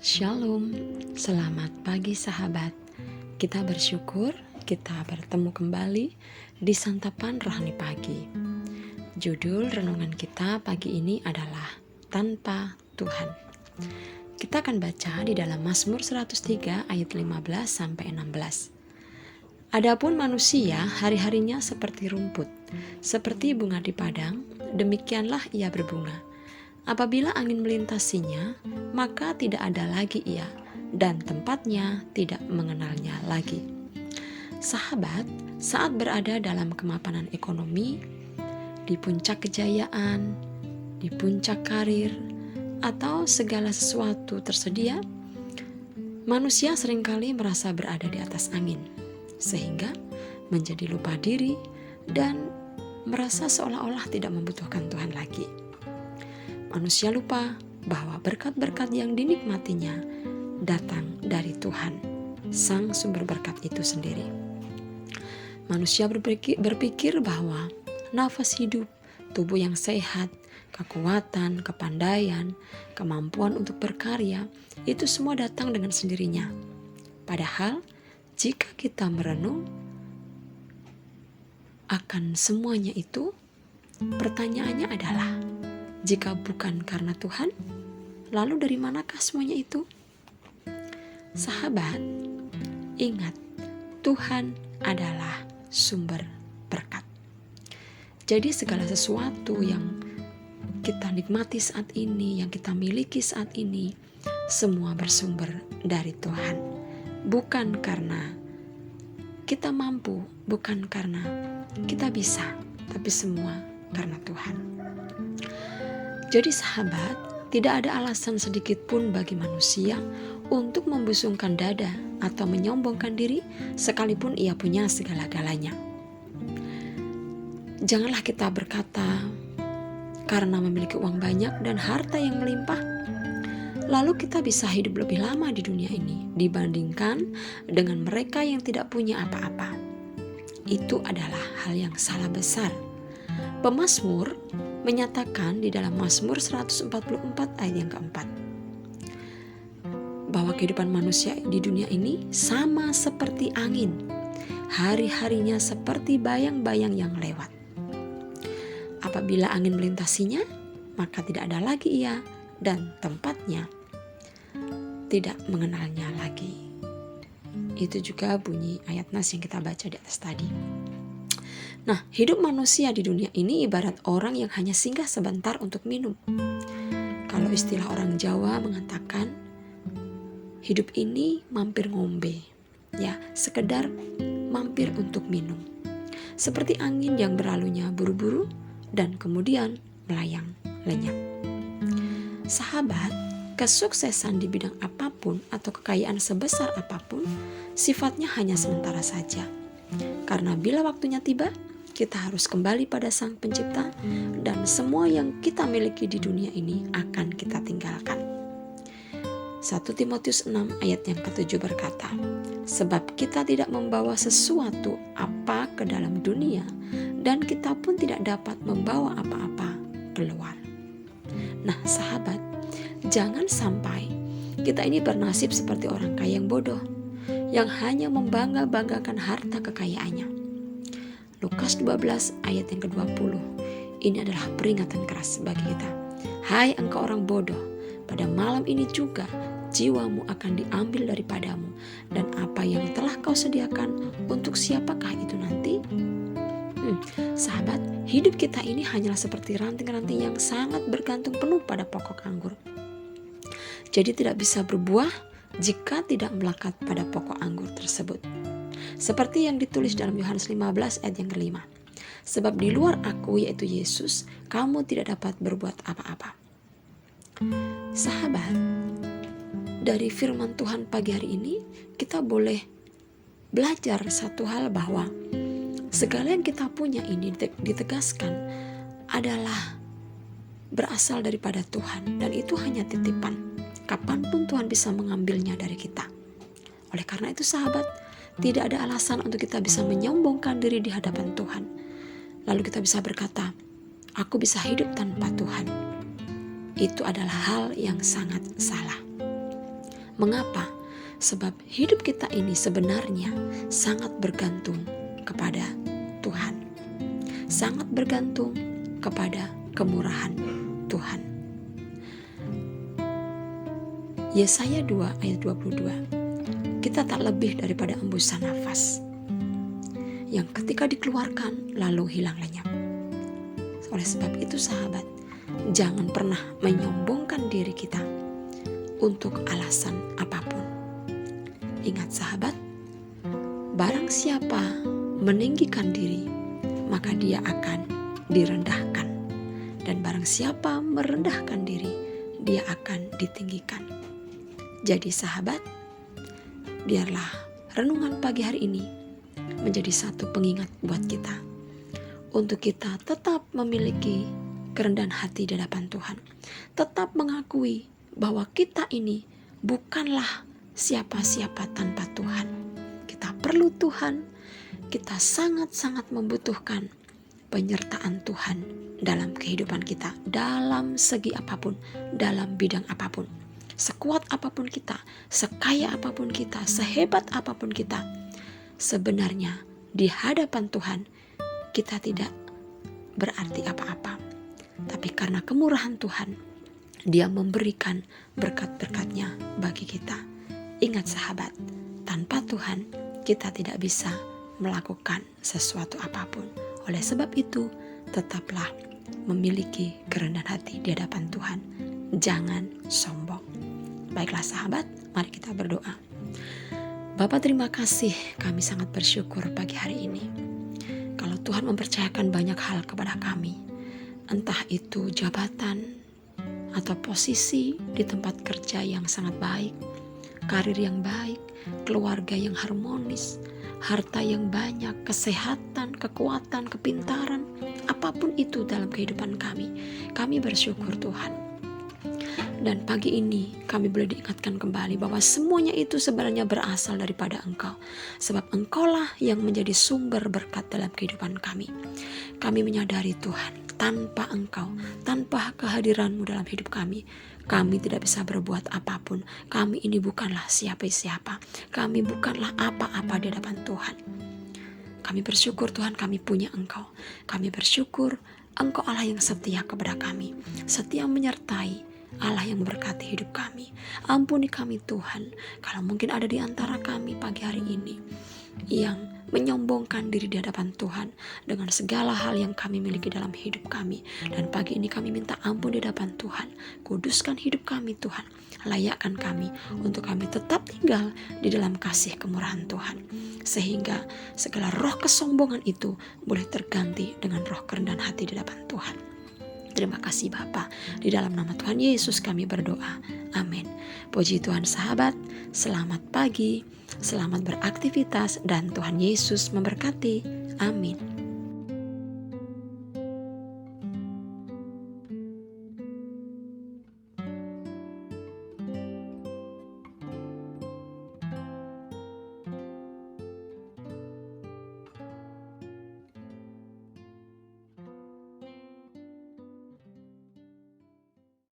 Shalom, selamat pagi sahabat. Kita bersyukur kita bertemu kembali di Santapan Rohani Pagi. Judul renungan kita pagi ini adalah Tanpa Tuhan. Kita akan baca di dalam Mazmur 103 ayat 15-16. Adapun manusia hari-harinya seperti rumput, seperti bunga di padang, demikianlah ia berbunga. Apabila angin melintasinya, maka tidak ada lagi ia, dan tempatnya tidak mengenalnya lagi. Sahabat, saat berada dalam kemapanan ekonomi, di puncak kejayaan, di puncak karir, atau segala sesuatu tersedia, manusia seringkali merasa berada di atas angin, sehingga menjadi lupa diri dan merasa seolah-olah tidak membutuhkan Tuhan lagi. Manusia lupa bahwa berkat-berkat yang dinikmatinya datang dari Tuhan, Sang sumber berkat itu sendiri. Manusia berpikir bahwa nafas hidup, tubuh yang sehat, kekuatan, kepandaian, kemampuan untuk berkarya, itu semua datang dengan sendirinya. Padahal, jika kita merenung akan semuanya itu, pertanyaannya adalah, jika bukan karena Tuhan, lalu dari manakah semuanya itu? Sahabat, ingat, Tuhan adalah sumber berkat. Jadi segala sesuatu yang kita nikmati saat ini, yang kita miliki saat ini, semua bersumber dari Tuhan. Bukan karena kita mampu, bukan karena kita bisa, tapi semua karena Tuhan. Jadi sahabat, tidak ada alasan sedikit pun bagi manusia untuk membusungkan dada atau menyombongkan diri sekalipun ia punya segala-galanya. Janganlah kita berkata, karena memiliki uang banyak dan harta yang melimpah, lalu kita bisa hidup lebih lama di dunia ini dibandingkan dengan mereka yang tidak punya apa-apa. Itu adalah hal yang salah besar. Pemazmur menyatakan di dalam Mazmur 144 ayat yang keempat, bahwa kehidupan manusia di dunia ini sama seperti angin, hari-harinya seperti bayang-bayang yang lewat. Apabila angin melintasinya, maka tidak ada lagi ia, dan tempatnya tidak mengenalnya lagi. Itu juga bunyi ayat nas yang kita baca di atas tadi. Nah, hidup manusia di dunia ini ibarat orang yang hanya singgah sebentar untuk minum. Kalau istilah orang Jawa mengatakan, hidup ini mampir ngombe, ya, sekedar mampir untuk minum. Seperti angin yang berlalunya buru-buru dan kemudian melayang lenyap. Sahabat, kesuksesan di bidang apapun atau kekayaan sebesar apapun sifatnya hanya sementara saja. Karena bila waktunya tiba, kita harus kembali pada Sang Pencipta dan semua yang kita miliki di dunia ini akan kita tinggalkan. 1 Timotius 6 ayat yang ke-7 berkata, sebab kita tidak membawa sesuatu apa ke dalam dunia dan kita pun tidak dapat membawa apa-apa keluar. Nah sahabat, jangan sampai kita ini bernasib seperti orang kaya yang bodoh, yang hanya membangga-banggakan harta kekayaannya. Lukas 12 ayat yang ke-20. Ini adalah peringatan keras bagi kita. Hai engkau orang bodoh, pada malam ini juga jiwamu akan diambil daripadamu, dan apa yang telah kau sediakan untuk siapakah itu nanti? Sahabat, hidup kita ini hanyalah seperti ranting-ranting yang sangat bergantung penuh pada pokok anggur. Jadi tidak bisa berbuah jika tidak melekat pada pokok anggur tersebut. Seperti yang ditulis dalam Yohanes 15 ayat yang ke-5. Sebab di luar aku, yaitu Yesus, kamu tidak dapat berbuat apa-apa. Sahabat, dari firman Tuhan pagi hari ini, kita boleh belajar satu hal, bahwa segala yang kita punya ini ditegaskan adalah berasal daripada Tuhan, dan itu hanya titipan. Kapanpun Tuhan bisa mengambilnya dari kita. Oleh karena itu sahabat, tidak ada alasan untuk kita bisa menyombongkan diri di hadapan Tuhan. Lalu kita bisa berkata, aku bisa hidup tanpa Tuhan. Itu adalah hal yang sangat salah. Mengapa? Sebab hidup kita ini sebenarnya sangat bergantung kepada Tuhan. Sangat bergantung kepada kemurahan Tuhan. Yesaya 2 ayat 22. Kita tak lebih daripada embusan nafas yang ketika dikeluarkan lalu hilang lenyap. Oleh sebab itu sahabat, jangan pernah menyombongkan diri kita untuk alasan apapun. Ingat sahabat, barang siapa meninggikan diri, maka dia akan direndahkan. Dan barang siapa merendahkan diri, dia akan ditinggikan. Jadi sahabat, biarlah renungan pagi hari ini menjadi satu pengingat buat kita, untuk kita tetap memiliki kerendahan hati di hadapan Tuhan. Tetap mengakui bahwa kita ini bukanlah siapa-siapa tanpa Tuhan. Kita perlu Tuhan. Kita sangat-sangat membutuhkan penyertaan Tuhan dalam kehidupan kita, dalam segi apapun, dalam bidang apapun. Sekuat apapun kita, sekaya apapun kita, sehebat apapun kita, sebenarnya di hadapan Tuhan kita tidak berarti apa-apa. Tapi karena kemurahan Tuhan, Dia memberikan berkat-berkatnya bagi kita. Ingat sahabat, tanpa Tuhan kita tidak bisa melakukan sesuatu apapun. Oleh sebab itu, tetaplah memiliki kerendahan hati di hadapan Tuhan. Jangan sombong. Baiklah sahabat, mari kita berdoa. Bapa, terima kasih, kami sangat bersyukur pagi hari ini. Kalau Tuhan mempercayakan banyak hal kepada kami, entah itu jabatan atau posisi di tempat kerja yang sangat baik, karir yang baik, keluarga yang harmonis, harta yang banyak, kesehatan, kekuatan, kepintaran, apapun itu dalam kehidupan kami bersyukur Tuhan. Dan pagi ini kami boleh diingatkan kembali bahwa semuanya itu sebenarnya berasal daripada Engkau. Sebab Engkaulah yang menjadi sumber berkat dalam kehidupan kami. Kami menyadari Tuhan, tanpa Engkau, tanpa kehadiran-Mu dalam hidup kami tidak bisa berbuat apapun. Kami ini bukanlah siapa-siapa. Kami bukanlah apa-apa di hadapan Tuhan. Kami bersyukur Tuhan, kami punya Engkau. Kami bersyukur Engkau Allah yang setia kepada kami, setia menyertai, Allah yang memberkati hidup kami. Ampuni kami Tuhan, kalau mungkin ada di antara kami pagi hari ini yang menyombongkan diri di hadapan Tuhan dengan segala hal yang kami miliki dalam hidup kami. Dan pagi ini kami minta ampun di hadapan Tuhan. Kuduskan hidup kami Tuhan, layakkan kami untuk kami tetap tinggal di dalam kasih kemurahan Tuhan, sehingga segala roh kesombongan itu boleh terganti dengan roh kerendahan hati di hadapan Tuhan. Terima kasih Bapa, di dalam nama Tuhan Yesus kami berdoa, amin. Puji Tuhan sahabat, selamat pagi, selamat beraktivitas, dan Tuhan Yesus memberkati, amin.